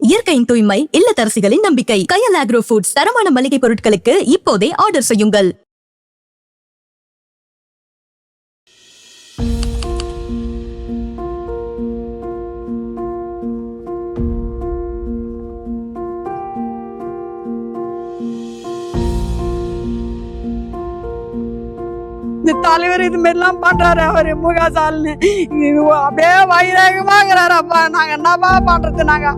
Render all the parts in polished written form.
இயற்கையின் தூய்மை, இல்லத்தரசிகளின் நம்பிக்கை. கயல் ஆக்ரோ ஃபுட்ஸ். தரமான மளிகை பொருட்களுக்கு இப்போதே ஆர்டர் செய்யுங்கள். இந்த தலைவர் இது மாதிரிலாம் பண்றாரு அவரு முகசால்னு அப்படியே வைராகமாங்கிறாரு. அப்பா நாங்க என்னப்பா பண்றது? நாங்க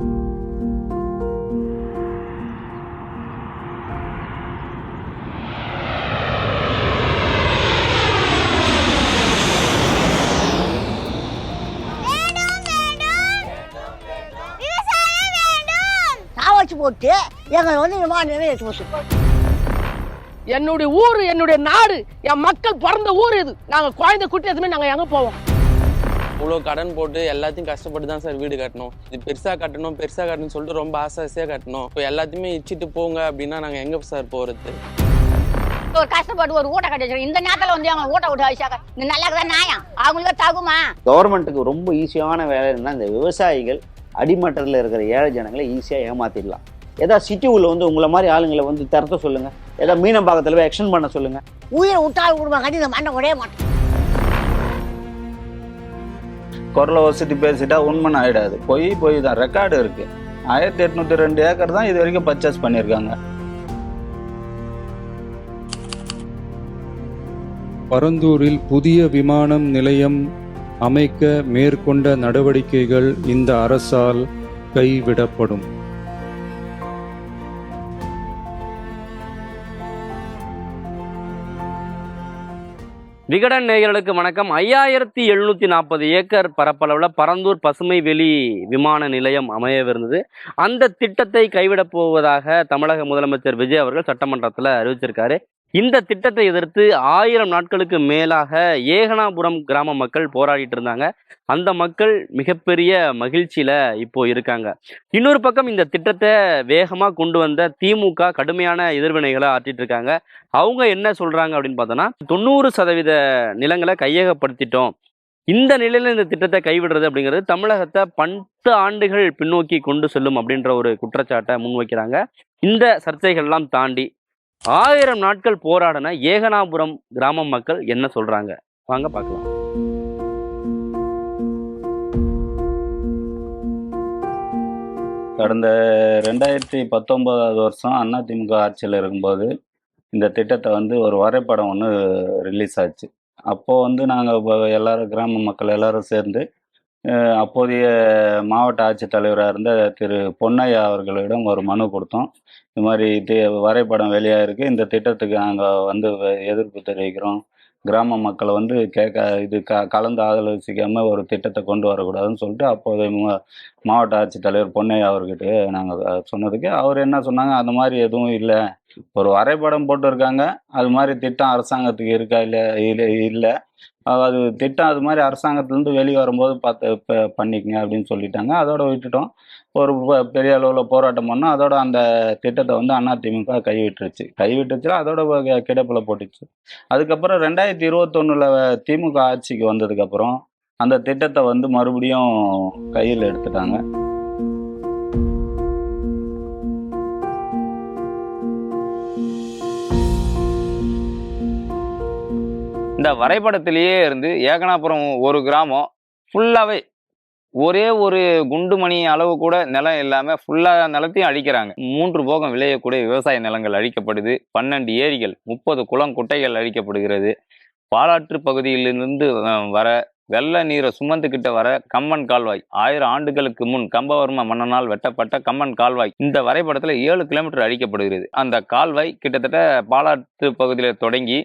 சாவச்சு போட்டு எங்களை வந்து விமானம் எடுத்து போச்சு. என்னுடைய ஊரு, என்னுடைய நாடு, என் மக்கள் பிறந்த ஊர் இது. நாங்க குழந்தை குட்டி எதுவுமே நாங்க எங்க போவோம்? இவ்வளோ கடன் போட்டு எல்லாத்தையும் கஷ்டப்பட்டு தான் சார் வீடு கட்டணும். இது பெருசாக கட்டணும்னு சொல்லிட்டு ரொம்ப ஆசையாக கட்டணும். இப்போ எல்லாத்தையுமே இச்சிட்டு போங்க அப்படின்னா நாங்கள் எங்கே சார் போகிறது? ஒரு கஷ்டப்பட்டு ஒரு ஊட்ட கட்டி வச்சிருக்கோம். இந்த நேரத்தில் வந்து அவங்க ஊட்ட விட்டு வச்சாங்க. இந்த நல்லா தான் நியாயம் அவங்களுக்கு தகுமா? கவர்மெண்ட்டுக்கு ரொம்ப ஈஸியான வேலை இருந்தால் இந்த விவசாயிகள் அடிமட்டத்தில் இருக்கிற ஏழை ஜனங்களை ஈஸியாக ஏமாத்திடலாம். ஏதாவது சிட்டி உள்ள வந்து உங்களை மாதிரி ஆளுங்களை வந்து திறத்த சொல்லுங்க. ஏதாவது மீனம்பாக்கத்தில் போய் எக்ஸ்டெண்ட் பண்ண சொல்லுங்க. உயிரை விட்டால் விடுவாங்க கட்டி இந்த மண்ணை உடைய மாட்டோம். குரலை வசதி பேசிட்டா உண்மைன்னு ஆகிடாது. போய் தான் ரெக்கார்டு இருக்கு. 1802 ஏக்கர் தான் இது வரைக்கும் பர்ச்சேஸ் பண்ணியிருக்காங்க. பரந்தூரில் புதிய விமானம் நிலையம் அமைக்க மேற்கொண்ட நடவடிக்கைகள் இந்த அரசால் கைவிடப்படும். விகடன் நேயர்களுக்கு வணக்கம். 5740 ஏக்கர் பரப்பளவில் பரந்தூர் பசுமை வெளி விமான நிலையம் அமையவிருந்தது. அந்த திட்டத்தை கைவிடப் போவதாக தமிழக முதலமைச்சர் விஜய் அவர்கள் சட்டமன்றத்தில் அறிவிச்சிருக்காரு. இந்த திட்டத்தை எதிர்த்து 1000 நாட்களுக்கு மேலாக ஏகனாபுரம் கிராம மக்கள் போராடிட்டு இருந்தாங்க. அந்த மக்கள் மிகப்பெரிய மகிழ்ச்சியில இப்போ இருக்காங்க. இன்னொரு பக்கம் இந்த திட்டத்தை வேகமாக கொண்டு வந்த திமுக கடுமையான எதிர்வினைகளை ஆற்றிட்டு இருக்காங்க. அவங்க என்ன சொல்றாங்க அப்படின்னு பார்த்தோன்னா, 90% நிலங்களை கையகப்படுத்திட்டோம். இந்த நிலையில இந்த திட்டத்தை கைவிடுறது அப்படிங்கிறது தமிழகத்தை 10 ஆண்டுகள் பின்னோக்கி கொண்டு செல்லும் அப்படின்ற ஒரு குற்றச்சாட்டை முன்வைக்கிறாங்க. இந்த சர்ச்சைகள்லாம் தாண்டி 1000 நாட்கள் போராடின ஏகனாபுரம் கிராம மக்கள் என்ன சொல்றாங்க, வாங்க பார்க்கலாம். கடந்த 2019 வருஷம் அதிமுக ஆட்சியில் இருக்கும்போது இந்த திட்டத்தை வந்து ஒரு வரைபடம் ஒன்று ரிலீஸ் ஆச்சு. அப்போது வந்து நாங்கள் எல்லாரும் கிராம மக்கள் எல்லாரும் சேர்ந்து அப்போதைய மாவட்ட ஆட்சித்தலைவராக இருந்த திரு பொன்னையா அவர்களிடம் ஒரு மனு கொடுத்தோம். இது மாதிரி வரைபடம் வெளியாக இருக்குது, இந்த திட்டத்துக்கு நாங்கள் வந்து எதிர்ப்பு தெரிவிக்கிறோம். கிராம மக்களை வந்து கலந்து ஆலோசிக்காமல் ஒரு திட்டத்தை கொண்டு வரக்கூடாதுன்னு சொல்லிட்டு அப்போதைய மாவட்ட ஆட்சித்தலைவர் பொன்னையா அவர்கிட்ட நாங்கள் சொன்னதுக்கு அவர் என்ன சொன்னாங்க, அந்த மாதிரி எதுவும் இல்லை, ஒரு வரைபடம் போட்டிருக்காங்க, அது மாதிரி திட்டம் அரசாங்கத்துக்கு இருக்கா இல்லை, அது திட்டம் அது மாதிரி அரசாங்கத்துலேருந்து வெளியே வரும்போது பார்த்து பண்ணிக்கங்க அப்படின்னு சொல்லிட்டாங்க. அதோட விட்டுட்டோம். ஒரு பெரிய அளவில் போராட்டம் பண்ணோம். அதோட அந்த திட்டத்தை வந்து அதிமுக கைவிட்டுருச்சு. அதோட கிடப்பில் போட்டுச்சு. அதுக்கப்புறம் 2021 திமுக ஆட்சிக்கு வந்ததுக்கப்புறம் அந்த திட்டத்தை வந்து மறுபடியும் கையில் எடுத்துட்டாங்க. இந்த வரைபடத்திலேயே இருந்து ஏகனாபுரம் ஒரு கிராமம் ஃபுல்லாகவே ஒரே ஒரு குண்டுமணி அளவு கூட நிலம் இல்லாமல் ஃபுல்லாக நிலத்தையும் அழிக்கிறாங்க. 3 போகம் விளையக்கூடிய விவசாய நிலங்கள் அழிக்கப்படுது. 12 ஏரிகள், 30 குளம் குட்டைகள் அழிக்கப்படுகிறது. பாலாற்று பகுதியிலிருந்து வர வெள்ள நீரை சுமந்துக்கிட்ட வர கம்மன் கால்வாய், 1000 ஆண்டுகளுக்கு முன் கம்பவர்ம மன்னனால் வெட்டப்பட்ட கம்மன் கால்வாய் இந்த வரைபடத்தில் 7 கிலோமீட்டர் அழிக்கப்படுகிறது. அந்த கால்வாய் கிட்டத்தட்ட பாலாற்று பகுதியில் தொடங்கி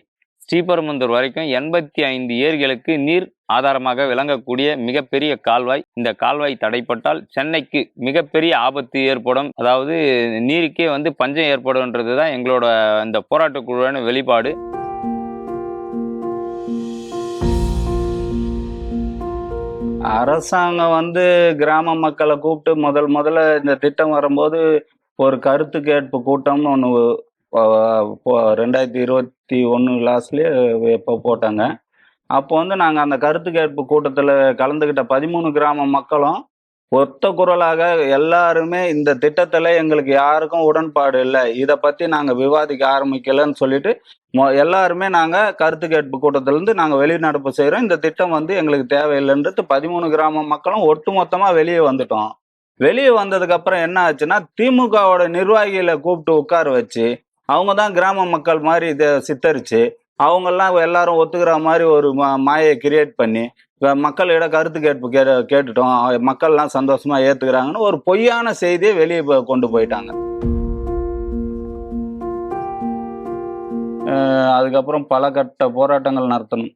ஸ்ரீபெரும்புதூர் வரைக்கும் 85 ஏரிகளுக்கு நீர் ஆதாரமாக விளங்கக்கூடிய மிகப்பெரிய கால்வாய். இந்த கால்வாய் தடைப்பட்டால் சென்னைக்கு மிகப்பெரிய ஆபத்து ஏற்படும். அதாவது நீருக்கே வந்து பஞ்சம் ஏற்படும்ன்றது தான் எங்களோட இந்த போராட்ட குழுவான வெளிப்பாடு. அரசாங்கம் வந்து கிராம மக்களை கூப்பிட்டு முதல்ல இந்த திட்டம் வரும்போது ஒரு கருத்து கேட்பு கூட்டம்னு ஒன்று 2021 லாஸ்ட்லேயே எப்போ போட்டாங்க. அப்போ வந்து நாங்கள் அந்த கருத்து கேட்பு கூட்டத்தில் கலந்துக்கிட்ட 13 கிராம மக்களும் ஒத்த குரலாக எல்லாருமே இந்த திட்டத்தில் எங்களுக்கு யாருக்கும் உடன்பாடு இல்லை, இதை பற்றி நாங்கள் விவாதிக்க ஆரம்பிக்கலைன்னு சொல்லிட்டு எல்லாருமே நாங்கள் கருத்து கேட்பு கூட்டத்திலேருந்து நாங்கள் வெளிநடப்பு செய்கிறோம். இந்த திட்டம் வந்து எங்களுக்கு தேவையில்லைன்றது 13 கிராம மக்களும் ஒட்டுமொத்தமாக வெளியே வந்துட்டோம். வெளியே வந்ததுக்கப்புறம் என்ன ஆச்சுன்னா, திமுகவோட நிர்வாகிகளை கூப்பிட்டு உட்கார வச்சு அவங்க தான் கிராம மக்கள் மாதிரி இதை சித்தரித்து அவங்கெல்லாம் எல்லாரும் ஒத்துக்கிற மாதிரி ஒரு மாயை கிரியேட் பண்ணி மக்களிட கருத்து கேட்பு கேட்டுட்டோம், மக்கள்லாம் சந்தோஷமா ஏத்துக்கிறாங்கன்னு ஒரு பொய்யான செய்தியை வெளியே கொண்டு போயிட்டாங்க. அதுக்கப்புறம் பல கட்ட போராட்டங்கள் நடத்தணும்.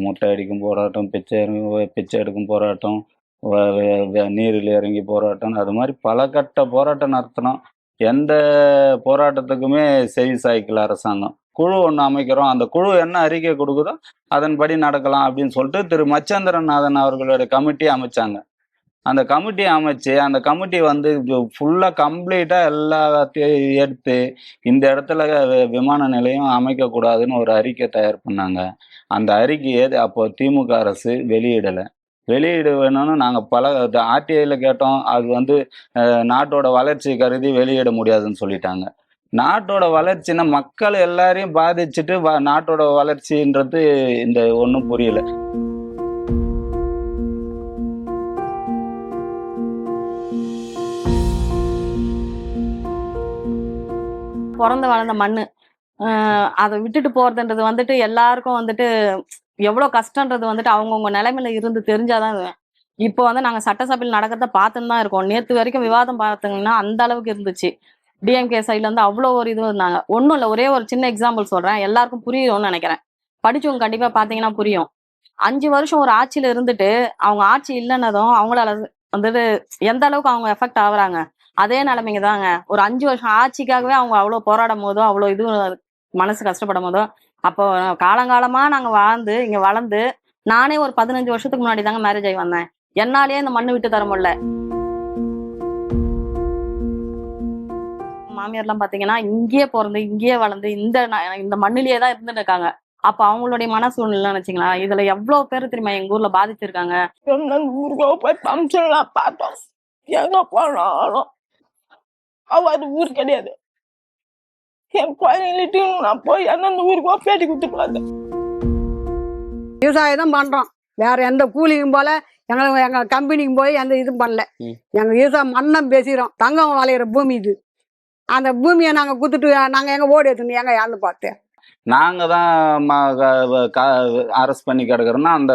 முட்டை அடிக்கும் போராட்டம், பிச்சை எடுக்கும் போராட்டம், நீரில் இறங்கி போராட்டம், அது மாதிரி பல கட்ட போராட்டம் நடத்தணும். எந்த போராட்டத்துக்குமே செவி சாய்க்கல அரசாங்கம். குழு ஒன்று அமைக்கிறோம், அந்த குழு என்ன அறிக்கை கொடுக்குதோ அதன்படி நடக்கலாம் அப்படின்னு சொல்லிட்டு திரு மச்சேந்திரநாதன் அவர்களுடைய கமிட்டி அமைச்சாங்க. அந்த கமிட்டி அமைச்சு அந்த கமிட்டி வந்து ஃபுல்லாக கம்ப்ளீட்டாக எல்லாத்தையும் எடுத்து இந்த இடத்துல விமான நிலையம் அமைக்கக்கூடாதுன்னு ஒரு அறிக்கை தயார் பண்ணாங்க. அந்த அறிக்கையை அப்போ திமுக அரசு வெளியிடலை. வெளியிட வேணும்னு நாங்கள் பல ஆர்டிஐயில் கேட்டோம். அது வந்து நாட்டோட வளர்ச்சி கருதி வெளியிட முடியாதுன்னு சொல்லிட்டாங்க. நாட்டோட வளர்ச்சின்னா மக்கள் எல்லாரையும் பாதிச்சுட்டு நாட்டோட வளர்ச்சின்றது இந்த ஒன்றும் புரியல. பிறந்து வளர்ந்த மண்ணு அதை விட்டுட்டு போறதுன்றது வந்துட்டு எல்லாருக்கும் வந்துட்டு எவ்வளவு கஷ்டன்றது வந்துட்டு அவங்கவுங்க நிலைமையில இருந்து தெரிஞ்சாதான். இப்போ வந்து நாங்க சட்டசபையில் நடக்கிறத பார்த்துன்னு தான் இருக்கோம். நேற்று வரைக்கும் விவாதம் பார்த்தீங்கன்னா அந்த அளவுக்கு இருந்துச்சு. டிஎம்கே சைட்ல இருந்து அவ்வளோ ஒரு இது இருந்தாங்க. ஒன்றும் இல்லை, ஒரே ஒரு சின்ன எக்ஸாம்பிள் சொல்றேன், எல்லாருக்கும் புரியும்னு நினைக்கிறேன். படிச்சவங்க கண்டிப்பா பாத்தீங்கன்னா புரியும். 5 வருஷம் ஒரு ஆட்சியில இருந்துட்டு அவங்க ஆட்சி இல்லைன்னதும் அவங்களால வந்துட்டு எந்த அளவுக்கு அவங்க எஃபெக்ட் ஆகுறாங்க. அதே நிலைமைங்க தாங்க. ஒரு 5 வருஷம் ஆட்சிக்காகவே அவங்க அவ்வளோ போராடும் போதோ அவ்வளோ இது மனசு கஷ்டப்படும் போதோ, அப்போ காலங்காலமா நாங்க இங்க வளர்ந்து நானே ஒரு 15 வருஷத்துக்கு முன்னாடி தாங்க மேரேஜ் ஆகி வந்தேன். என்னாலேயே இந்த மண்ணு விட்டு தர முடியல. மாமியார்லாம் பாத்தீங்கன்னா இங்கேயே பிறந்து இங்கேயே வளர்ந்து இந்த மண்ணிலேயே தான் இருந்துட்டு இருக்காங்க. அப்ப அவங்களுடைய மன சூழ்நிலை நினைச்சீங்களா? இதுல எவ்வளவு பேர் தெரியுமா எங்க ஊர்ல பாதிச்சிருக்காங்க. போய் ஃபங்க்ஷன்லாம் பார்த்தோம், எங்க போனாலும் அது ஊர் கிடையாது. என் குழந்தைங்கள்ட்டையும் நான் போய் எந்தெந்த ஊருக்கோ பேட்டி கொடுத்துட்டு வந்தேன். விவசாயம் தான் பண்றோம், வேற எந்த கூலிக்கும் போல எங்க கம்பெனிக்கும் போய் எந்த இதுவும் பண்ணல. எங்க விவசாயம் மண்ணம் பேசிக்கிறோம். தங்கம் விளையிற பூமி இது. அந்த பூமியை நாங்க குத்துட்டு நாங்க எங்க ஓடி எடுத்துன்னு எங்க யாருன்னு பார்த்தேன். நாங்க தான் அரெஸ்ட் பண்ணி கிடக்குறோம்னா அந்த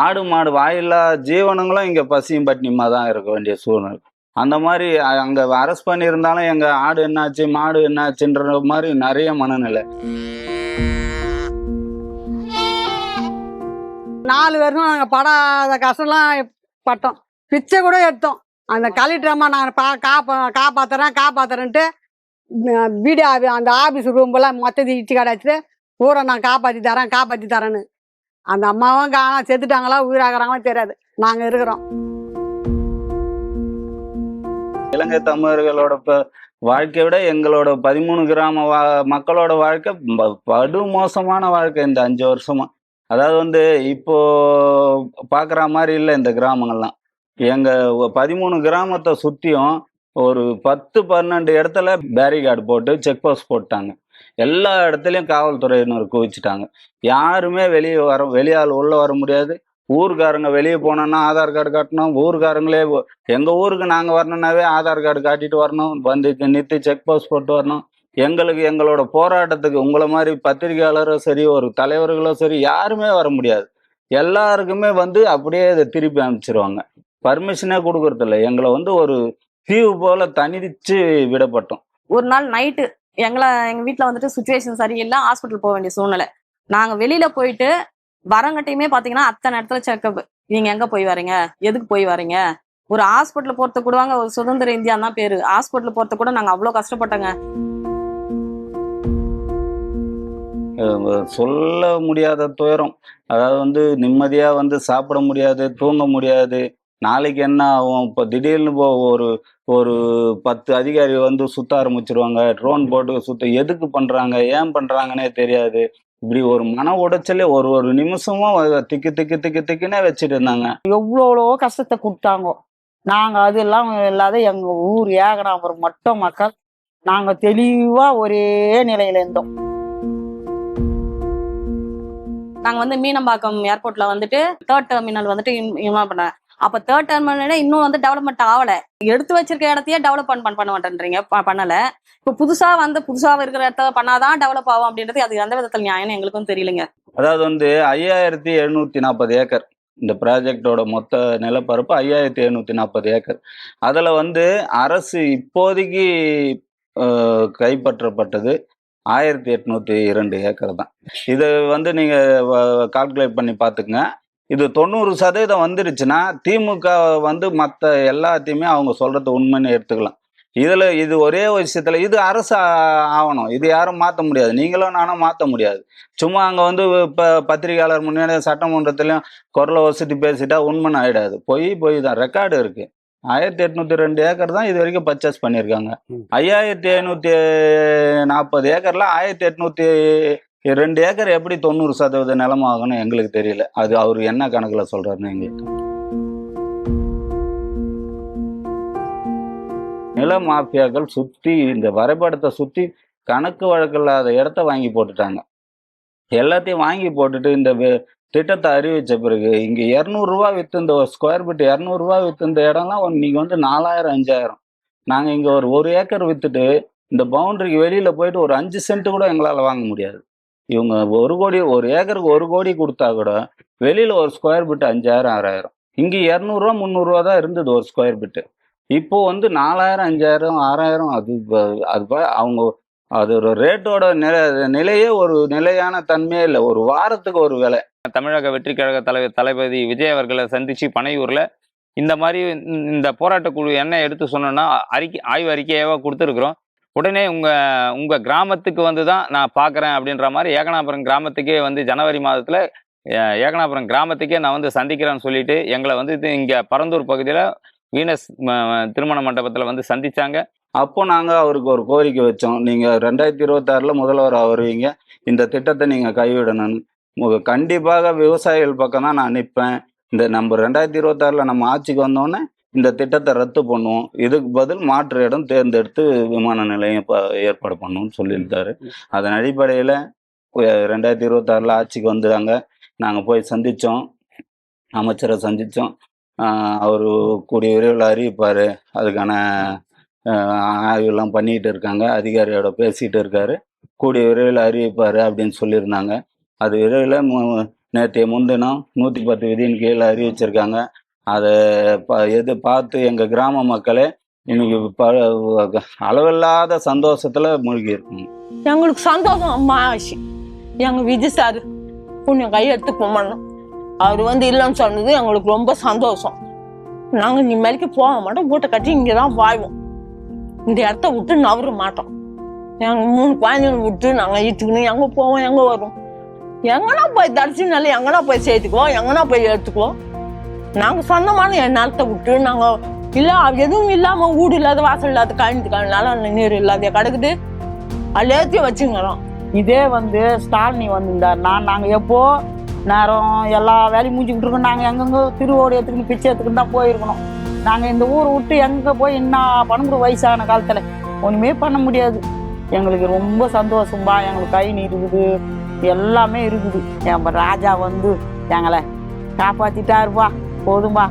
ஆடு மாடு வாயில்லா ஜீவனங்களும் இங்க பசியும் பட்டினியுமா தான் இருக்க வேண்டிய சூழ்நிலை. அந்த மாதிரி அங்க அரெஸ்ட் பண்ணியிருந்தாலும் எங்க ஆடு என்னாச்சு மாடு என்னாச்சுன்ற மாதிரி நிறைய மனநிலை. 4 வருஷம் நாங்க படாத கஷ்டம்லாம் பட்டோம். பிச்சை கூட எடுத்தோம். அந்த கலெக்டர் அம்மா நான் காப்பாத்துறேன்ட்டு வீடியோ அந்த ஆபீஸ் ரூம்பெல்லாம் மொத்தத்தை இச்சு கிடச்சிட்டு ஊரை நான் காப்பாற்றி தரேன்னு அந்த அம்மாவும் செத்துட்டாங்களா உயிராகிறாங்களோ தெரியாது. நாங்க இருக்கிறோம். இலங்கை தமிழர்களோட வாழ்க்கையை விட எங்களோட 13 கிராம மக்களோட வாழ்க்கை படு மோசமான வாழ்க்கை இந்த 5 வருஷமா. அதாவது வந்து இப்போ பாக்குற மாதிரி இல்லை இந்த கிராமங்கள்லாம். எங்க 13 கிராமத்தை சுத்தியும் ஒரு 10-12 இடத்துல பேரிகார்டு போட்டு செக் போஸ்ட் போட்டாங்க. எல்லா இடத்துலயும் காவல்துறையினர் குவிச்சுட்டாங்க. யாருமே வெளியால் உள்ள வர முடியாது. ஊருக்காரங்க வெளியே போனோம்னா ஆதார் கார்டு காட்டணும். ஊருக்காரங்களே எங்க ஊருக்கு நாங்க வரணும்னாவே ஆதார் கார்டு காட்டிட்டு வரணும். வந்து நிறுத்தி செக் போஸ்ட் போட்டு வரணும். எங்களோட போராட்டத்துக்கு உங்களை மாதிரி பத்திரிகையாளரோ சரி ஒரு தலைவர்களோ சரி யாருமே வர முடியாது. எல்லாருக்குமே வந்து அப்படியே இதை திருப்பி அனுப்பிச்சிருவாங்க. பர்மிஷனே கொடுக்கறது இல்லை. எங்களை வந்து ஒரு தீவு போல தனிச்சு விடப்பட்டோம். ஒரு நாள் நைட்டு எங்க வீட்டுல வந்துட்டு சுச்சுவேஷன் சரியில்லை, ஹாஸ்பிட்டல் போக வேண்டிய சூழ்நிலை. நாங்க வெளியில போயிட்டு வரங்கட்டையுமே பாத்தீங்கன்னா அத்தனை இடத்துல செக்அப். நீங்க எங்க போய் வரீங்க, எதுக்கு போய் வரீங்க? ஒரு ஹாஸ்பிட்டல் போறது கூடவாங்க ஒரு சுதந்திர இந்தியா தான் பேரு. ஹாஸ்பிட்டல் போறது கூட நாங்க அவ்வளவு கஷ்டப்பட்டோங்க. சொல்ல முடியாத துயரம். அதாவது வந்து நிம்மதியா வந்து சாப்பிட முடியாது, தூங்க முடியாது. நாளைக்கு என்ன ஆகும்? இப்போ திடீர்னு ஒரு 10 அதிகாரி வந்து சுத்த ஆரம்பிச்சிருவாங்க. ட்ரோன் போட்டு எதுக்கு பண்றாங்க, ஏன் பண்றாங்கன்னே தெரியாது. இப்படி ஒரு மன உடைச்சலே ஒரு நிமிஷமும் திக்கு திக்கு திக்கு திக்குன்னே வச்சுட்டு இருந்தாங்க. எவ்வளோ கஷ்டத்தை கொடுத்தாங்க. நாங்க அதெல்லாம் இல்லாத எங்க ஊர் ஏகனாபுரம் மட்டும் மக்கள் நாங்க தெளிவா ஒரே நிலையில இருந்தோம். நாங்க வந்து மீனம்பாக்கம் ஏர்போர்ட்ல வந்துட்டு 3rd டெர்மினல் வந்துட்டு இன்வால்வ் பண்ண. அப்ப 3rd டெர்மினல் இன்னும் வந்து டெவலப்மெண்ட் ஆகல. எடுத்து வச்சிருக்க இடத்தையே டெவலப் பண்ண மாட்டேன்றீங்க, பண்ணல. இப்ப புதுசா இருக்கிற இடத்த பண்ணாதான் டெவலப் ஆகும் அப்படின்றது அது எந்த விதத்துல நியாயம்னு எங்களுக்கும் தெரியலைங்க. அதாவது வந்து 5740 ஏக்கர் இந்த ப்ராஜெக்டோட மொத்த நிலப்பரப்பு 5740 ஏக்கர். அதில் வந்து அரசு இப்போதைக்கு கைப்பற்றப்பட்டது 1802 ஏக்கர் தான். இதை வந்து நீங்கள் கால்குலேட் பண்ணி பார்த்துக்குங்க. இது 90% வந்துருச்சுன்னா திமுக வந்து மற்ற எல்லாத்தையுமே அவங்க சொல்கிறது உண்மைன்னு எடுத்துக்கலாம். இது ஒரே விஷயத்தில் இது அரசு ஆகணும். இது யாரும் மாற்ற முடியாது, நீங்களும் நானும் மாற்ற முடியாது. சும்மா அங்கே வந்து இப்போ பத்திரிகையாளர் முன்னாடி சட்டமன்றத்திலையும் குரலை வசதி பேசிட்டா உண்மைன்னு ஆகிடாது. பொய் தான். ரெக்கார்டு இருக்குது. 1802 ஏக்கர் தான் இது வரைக்கும் பர்ச்சேஸ் பண்ணியிருக்காங்க. 5540 ஏக்கரில் 1802 ஏக்கர் எப்படி 90% நிலமாகணும் எங்களுக்கு தெரியல. அது அவர் என்ன கணக்கில் சொல்கிறாருன்னு எங்களுக்கு. நில மாஃபியாக்கள் சுற்றி இந்த வரைபடத்தை சுற்றி கணக்கு வழக்கில்லாத இடத்த வாங்கி போட்டுட்டாங்க. எல்லாத்தையும் வாங்கி போட்டுட்டு இந்த திட்டத்தை அறிவித்த பிறகு இங்கே 200 ரூபா விற்று இந்த ஸ்கொயர் ஃபீட் 200 ரூபா விற்று இந்த இடம்லாம் இன்னைக்கு வந்து 4000 5000. நாங்கள் இங்கே ஒரு ஏக்கர் விற்றுட்டு இந்த பவுண்டரிக்கு வெளியில் போயிட்டு ஒரு 5 சென்ட் கூட எங்களால் வாங்க முடியாது. இவங்க 1 கோடி, ஒரு ஏக்கருக்கு 1 கோடி கொடுத்தா கூட வெளியில் ஒரு ஸ்கொயர் ஃபீட் 5000 6000. இங்கே 200 ரூபா 300 ரூபா தான் இருந்தது ஒரு ஸ்கொயர் ஃபீட்டு. இப்போ வந்து 4000 5000 6000. அது அவங்க அது ஒரு ரேட்டோட நிலையே ஒரு நிலையான தன்மையே இல்லை. ஒரு வாரத்துக்கு ஒரு விலை. தமிழக வெற்றி கழக தலைவர் தளபதி விஜய் அவர்களை சந்திச்சு பனையூர்ல இந்த மாதிரி இந்த போராட்ட குழு என்ன எடுத்து சொன்னோன்னா ஆய்வு அறிக்கையாவா கொடுத்துருக்குறோம். உடனே உங்க கிராமத்துக்கு வந்து தான் நான் பார்க்குறேன் அப்படின்ற மாதிரி ஏகனாபுரம் கிராமத்துக்கே வந்து ஜனவரி மாதத்துல ஏகனாபுரம் கிராமத்துக்கே நான் வந்து சந்திக்கிறேன்னு சொல்லிட்டு எங்களை வந்து இங்க பரந்தூர் பகுதியில வீனஸ் திருமண மண்டபத்தில் வந்து சந்திச்சாங்க. அப்போ நாங்கள் அவருக்கு ஒரு கோரிக்கை வச்சோம். நீங்கள் 2026 முதல்வர் வருவீங்க, இந்த திட்டத்தை நீங்கள் கைவிடணும்னு. கண்டிப்பாக விவசாயிகள் பக்கம் தான் நான் நிற்பேன். நம்ம 2026 நம்ம ஆட்சிக்கு வந்தோடனே இந்த திட்டத்தை ரத்து பண்ணுவோம், இதுக்கு பதில் மாற்று இடம் தேர்ந்தெடுத்து விமான நிலையம் ஏற்பாடு பண்ணணும்னு சொல்லியிருந்தாரு. அதன் அடிப்படையில் 2026 ஆட்சிக்கு வந்துட்டாங்க. நாங்கள் போய் சந்தித்தோம், அமைச்சரை சந்தித்தோம். அவர் கூடிய விரைவில் அறிவிப்பார். அதுக்கான ஆய்வுலாம் பண்ணிக்கிட்டு இருக்காங்க, அதிகாரியோட பேசிகிட்டு இருக்காரு. கூடிய விரைவில் அறிவிப்பார் அப்படின்னு சொல்லியிருந்தாங்க. அது விரைவில் நேற்றைய முன்தினம் 110 விதியின் கீழே அறிவிச்சிருக்காங்க. அதை பார்த்து எங்கள் கிராம மக்களே இன்னைக்கு அளவில்லாத சந்தோஷத்தில் மூழ்கி இருக்குங்க. எங்களுக்கு சந்தோஷம் அம்மா ஆச்சு. எங்கள் விஜய் சார் புண்ணியம் கையெடுத்து போமணும். அவர் வந்து இல்லைன்னு சொன்னது எங்களுக்கு ரொம்ப சந்தோஷம். நாங்கள் இனிமேலுக்கு போக மாட்டோம், வீட்டை கட்டி இங்கே தான் வாழ்வோம். இந்த இடத்த விட்டு நவர மாட்டோம். எங்கள் 3 குழந்தைங்க விட்டு நாங்கள் ஈட்டுக்கணும். எங்கே போவோம், எங்கே வரும், எங்கன்னா போய் தரிசனால எங்கன்னா போய் சேர்த்துக்குவோம், எங்கன்னா போய் எடுத்துக்குவோம். நாங்கள் சொந்தமான என் நிலத்தை விட்டு நாங்கள் இல்லை எதுவும் இல்லாமல் வீடு இல்லாத வாசல் இல்லாத கழிந்துக்காலனால நீர் இல்லாத கிடக்குது. எல்லாத்தையும் வச்சுக்கிறோம். இதே வந்து ஸ்டாலினி வந்திருந்தாருன்னா நாங்கள் எப்போ நேரம் எல்லா வேலையும் முடிஞ்சுக்கிட்டு இருக்கோம். நாங்கள் எங்கெங்க திருவோடு எடுத்துக்கணும், பிச்சை எடுத்துக்கிட்டு தான் போயிருக்கணும். நாங்கள் இந்த ஊரை விட்டு எங்கே போய் என்ன பண்ண முடியும்? வயசான காலத்தில் ஒன்றுமே பண்ண முடியாது. எங்களுக்கு ரொம்ப சந்தோஷம்பா. எங்களுக்கு கை இருக்குது, எல்லாமே இருக்குது. என் ராஜா வந்து எங்களை காப்பாற்றிட்டாருப்பா, போதும்பா.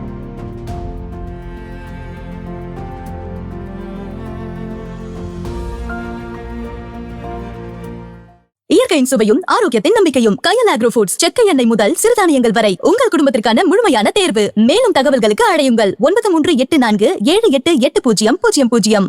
இயற்கையின் சுவையும் ஆரோக்கியத்தின் நம்பிக்கையும் கயல் ஆக்ரோ ஃபுட்ஸ். செக்கை எண்ணெய் முதல் சிறுதானியங்கள் வரை உங்கள் குடும்பத்திற்கான முழுமையான தேர்வு. மேலும் தகவல்களுக்கு அழையுங்கள் 9384788000.